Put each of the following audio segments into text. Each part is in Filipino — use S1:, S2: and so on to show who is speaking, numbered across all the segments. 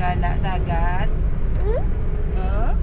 S1: gala dagat. Oh?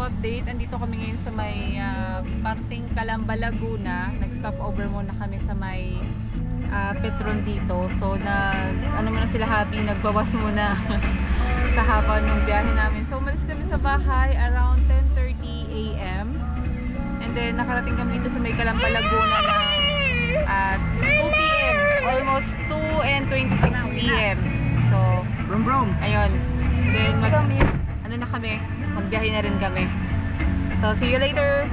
S1: Update, andito kami ngayon sa may parting Calamba, Laguna. Nag-stop over muna kami sa may Petron dito. So ano muna sila happy, nagbawas muna sa haba ng biyahe namin. So umalis kami sa bahay around 10:30 AM. And then nakarating kami dito sa may Calamba, Laguna at 2 PM. Almost 2:26 PM. So ayun. And then ano na kami, magbiyahe na rin kami. So, see you later!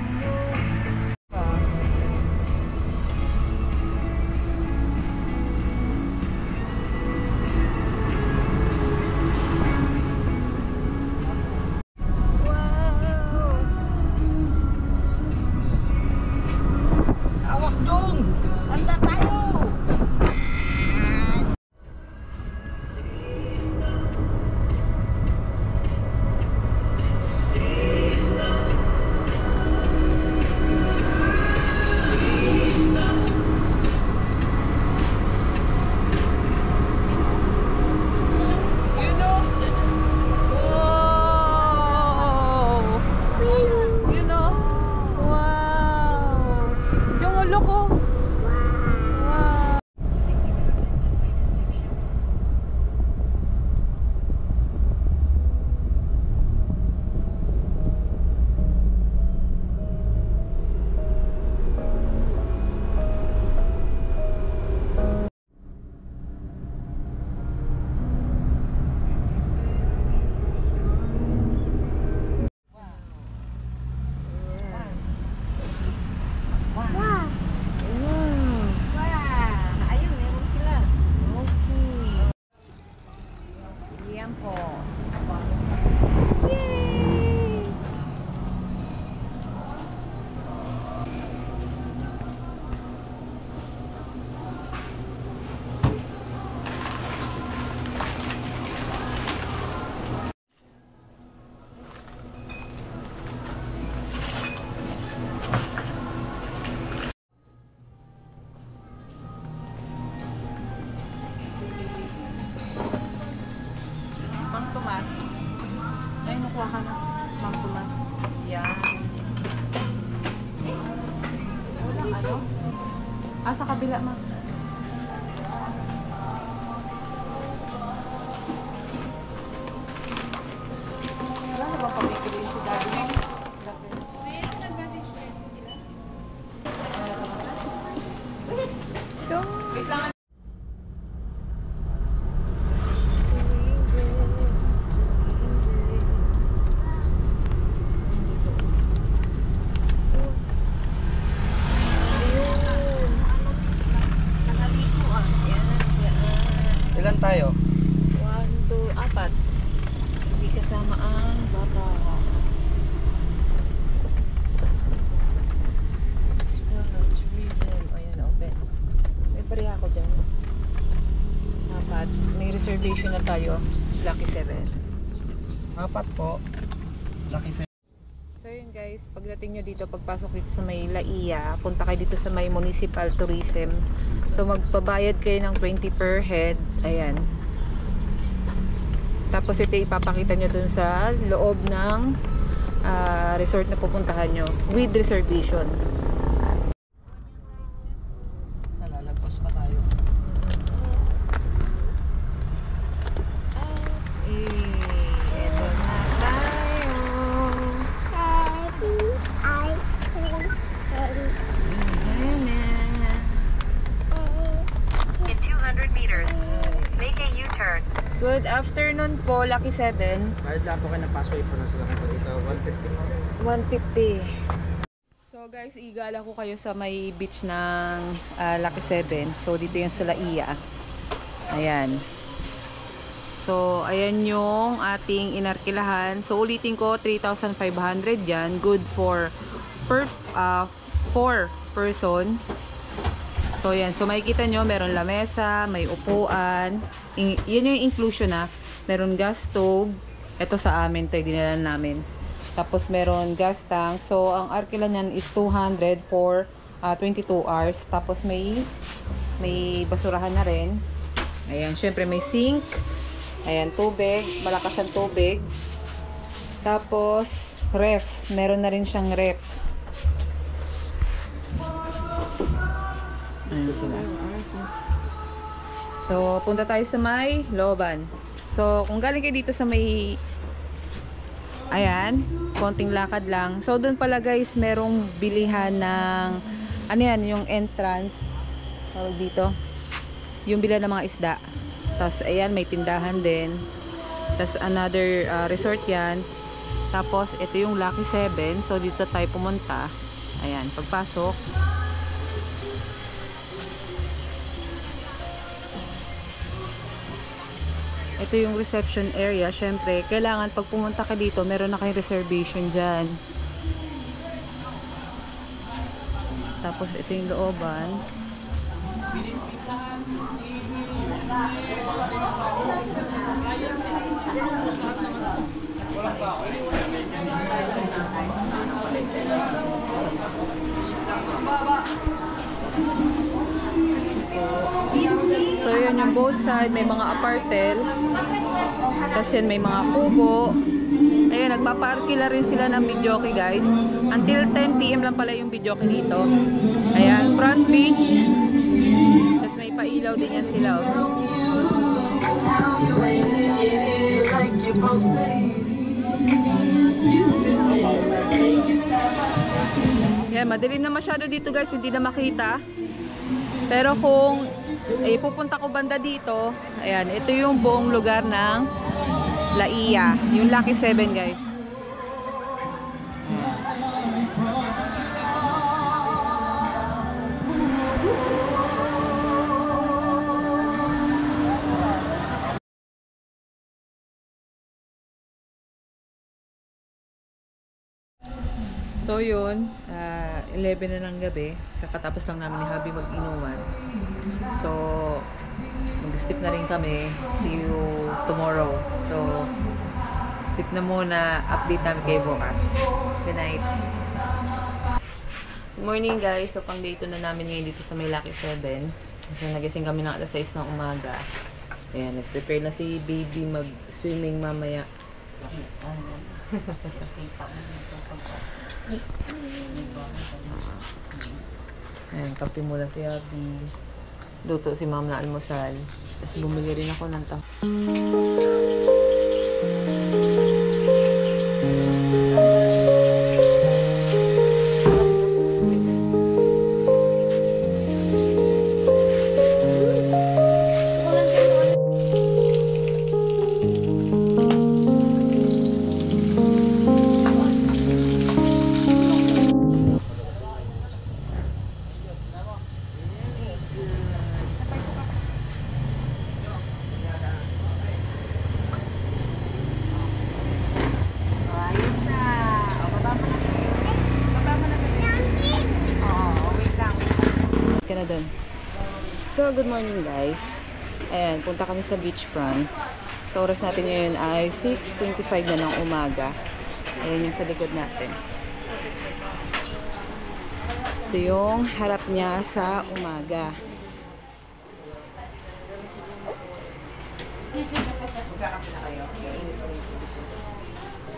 S2: Awak dong! Anda tayo!
S1: Sa kabila, ma. Wala na ba pabibili si Daddy? Wait lang.
S2: Ilan tayo?
S1: 1, 2, 4. Hindi kasama ang bata. Tourism. Ayan, open. May bariya ako dyan. 4. May reservation na tayo. Lucky 7.
S2: 4 po. Lucky 7.
S1: So yun guys, pagdating nyo dito, pagpasok dito sa may Laia, punta kayo dito sa may Municipal Tourism. So magbabayad kayo ng 20 per head. Ayan. Tapos ito ipapakita nyo dun sa loob ng resort na pupuntahan nyo with reservation.
S2: Nalalagpas pa tayo.
S1: Eto na tayo. Good afternoon po, Lucky 7.
S2: Bayad lang po kayo ng password po na sila po dito. 150 po.
S1: 150. So guys, igala ko kayo sa may beach ng Lucky 7. So dito yung sa Laia. Ayan. So ayan yung ating inarkilahan. So ulitin ko, 3,500 yan. Good for per 4 person. So yan, so makikita nyo, meron lamesa, may upuan. Yun yung inclusion na. Meron gas stove. Ito sa amin, ito yung dinalan namin. Tapos meron gas tank. So ang arkila nyan is 200 for 22 hours. Tapos may basurahan na rin. Ayan, syempre may sink. Ayan, tubig, malakas ang tubig. Tapos ref, meron na rin siyang ref. Ayan sila. So, punta tayo sa may looban. So, kung galing kayo dito sa may ayan, konting lakad lang. So, doon pala guys, merong bilihan ng ano yan, yung entrance tawag dito. Yung bilihan ng mga isda. Tapos, ayan, may tindahan din. Tapos, another resort yan. Tapos, ito yung Lucky 7. So, dito tayo pumunta. Ayan, pagpasok. Ito yung reception area. Syempre, kailangan pag pumunta ka dito, meron na kayong reservation dyan. Tapos, ito yung looban. So yun yung both side, may mga apartel. Tapos yan may mga kubo. Ayun, nagpaparkila rin sila ng videoke guys. Until 10 PM lang pala yung videoke dito. Ayan, front beach. Tapos may pailaw din yan sila. Yan, madilim na masyado dito guys, hindi na makita. Pero kung pupunta ko banda dito, ayan, ito yung buong lugar ng Laia, yung Lucky 7 guys. So yun, 11 na ng gabi. Kakatapos lang namin ni Habi mag-inuman. So, mag-sleep na rin kami. See you tomorrow. So, sleep na muna. Update namin kayo bukas. Good night. Good morning guys. So, pang day 2 na namin ngayon dito sa may Lucky 7. So, nagising kami ng alas 6 ng umaga. Ayan, nag-prepare na si baby mag-swimming mamaya. Ayan, kape muna si Abby. Luto si ma'am na almusal. Tapos bumili rin ako ng So, good morning guys. Ayan, punta kami sa beachfront. So, oras natin ngayon ay 6:25 na ng umaga. Ayan yung sa likod natin. Ito yung harap niya sa umaga.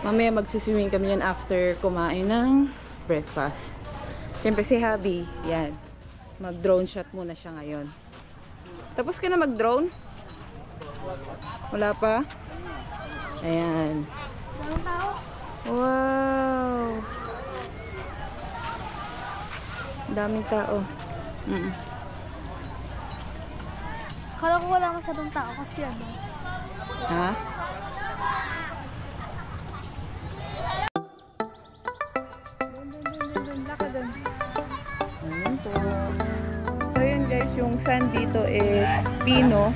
S1: Mamaya magsiswimming kami yan after kumain ng breakfast. Siyempre si Habi, yan. Mag-drone shot muna siya ngayon. Tapos ka na mag-drone? Wala pa? Ayan. Wow! Daming tao.
S3: Kala ko wala masyadong tao kasi ano.
S1: Ha? Ayan po. So yun guys, yung sand dito is pino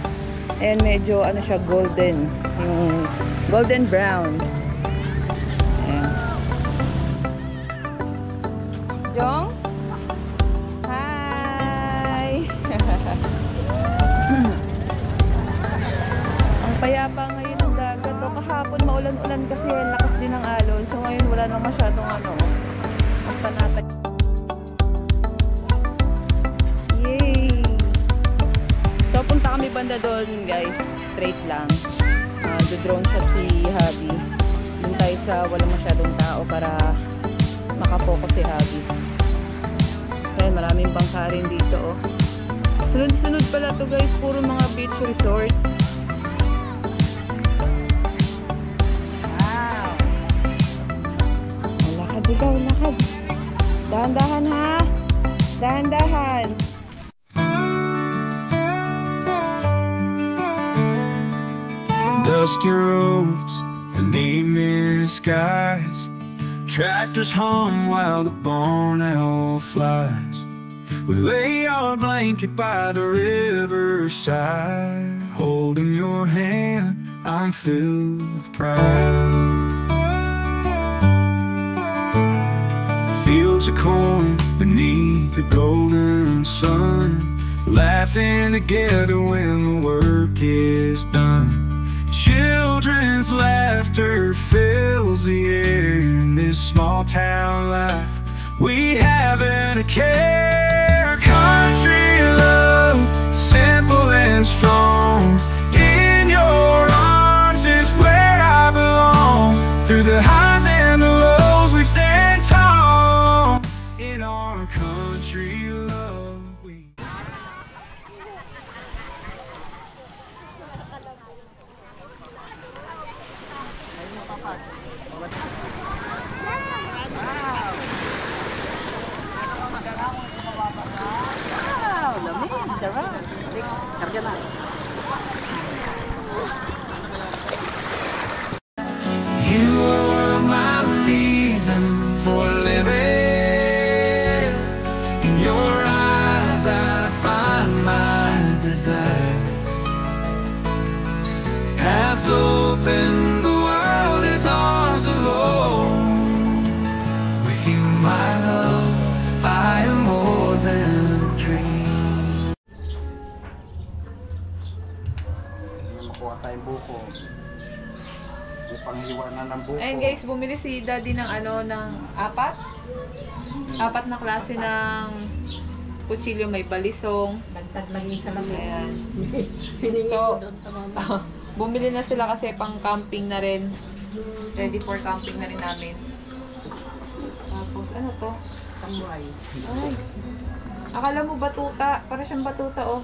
S1: and medyo ano siya, golden. Yung golden brown. Ayan. Jong? Hi! Ang payapa ngayon ng dagat. O, kahapon maulan-ulan kasi lakas din ng alon. So ngayon wala nang masyadong ano. Ang panatag. Yay! So punta kami banda doon guys. Straight lang. Do-drone shot si Habi. Doon tayo sa walang masyadong tao para makapokus si Habi. Kaya maraming bangka rin dito oh. Sunod-sunod pala to guys. Puro mga beach resort. Wow! Lakad ikaw, lakad. Dahan-dahan ha. Dahan-dahan.
S3: Dusty roads and evening skies, tractors hum while the barn owl flies. We lay our blanket by the riverside, holding your hand, I'm filled with pride. Fields of corn beneath the golden sun, laughing together when the work is done. Children's laughter fills the air in this small town life. We haven't a care. Country love, simple and strong. In your arms is where I belong. Through the highs and the lows we stand tall. In our country love we
S1: Wow! Lamig. Sarap.
S2: Karga na.
S3: You are my reason for living. In your eyes I find my desire. Paths open, the world is ours alone. With you, my love, I am more than a dream.
S2: Makuha tayong buko. May panghiwa na ng buko.
S1: Ayun guys, bumili si Daddy ng ano, ng apat na klase ng kutsilyo. May balisong.
S4: Dagdag lang yung salamin.
S1: Ayan.
S4: Hiningi
S1: So,
S4: ko doon sa mama.
S1: bumili na sila kasi pang camping na rin. Ready for camping na rin namin. Tapos ano to?
S4: Samurai.
S1: Ay. Akala mo batuta. Para siyang batuta oh.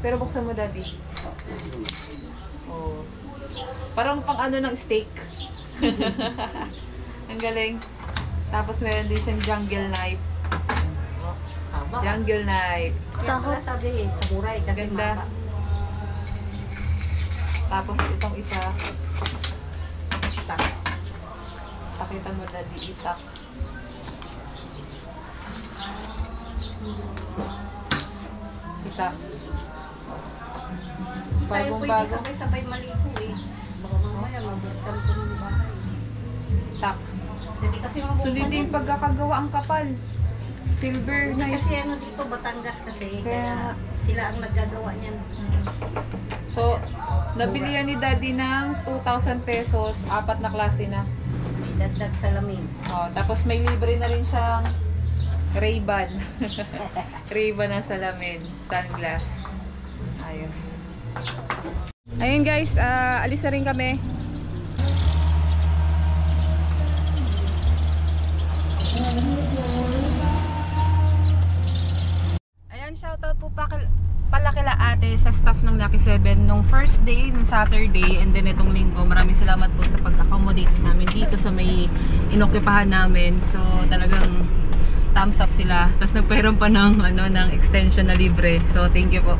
S1: Pero buksan mo Daddy. Oh. Parang pang ano ng steak. Ang galing. Tapos meron din siyang jungle knife.
S4: Haba.
S1: Jungle knife.
S4: Kaya pala sabi samurai kasi
S1: Ganda.
S4: mama.
S1: Tapos itong isa.
S4: Tak.
S1: Pakita mo Daddy, itak. Itak.
S4: Tayo
S1: Bagong
S4: pwede
S1: bago.
S4: sabay-sabay maligo eh. Baka mamaya mabuksan ko ng bahay.
S1: Tak.
S4: Hindi kasi mabuksan
S1: Sulit yung pagkakagawa ang kapal. Silver na yun.
S4: Kasi ano dito, Batangas kasi.
S1: Kaya-
S4: Kaya sila ang naggagawa niyan.
S1: So, nabili yan ni Daddy ng 2,000 pesos. 4 na klase na.
S4: May dagdag salamin.
S1: Oh, tapos may libre na rin siyang Ray-Ban. Ray-Ban na salamin. Sunglass. Ayos. Ayun guys, alis na rin kami. Ayan, shoutout po pala kila ate sa staff ng Lucky 7 nung first day, nung Saturday, and then itong linggo. Maraming salamat po sa pag-accommodate namin dito sa may inokupahan namin. So talagang thumbs up sila. Tapos nagpairam pa ng, ng extension na libre. So thank you po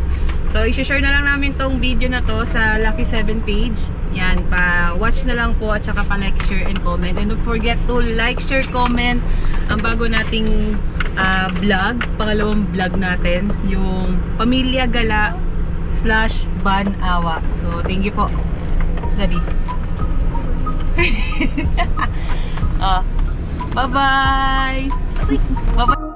S1: So, i-share na lang namin tong video na to sa Lucky 7 page. Yan, pa-watch na lang po at saka pa-like, share, and comment. And don't forget to like, share, comment ang bago nating vlog, pangalawang vlog natin, yung Pamilya Gala / Banawa. So, thank you po. Daddy. Bye-bye! Bye-bye!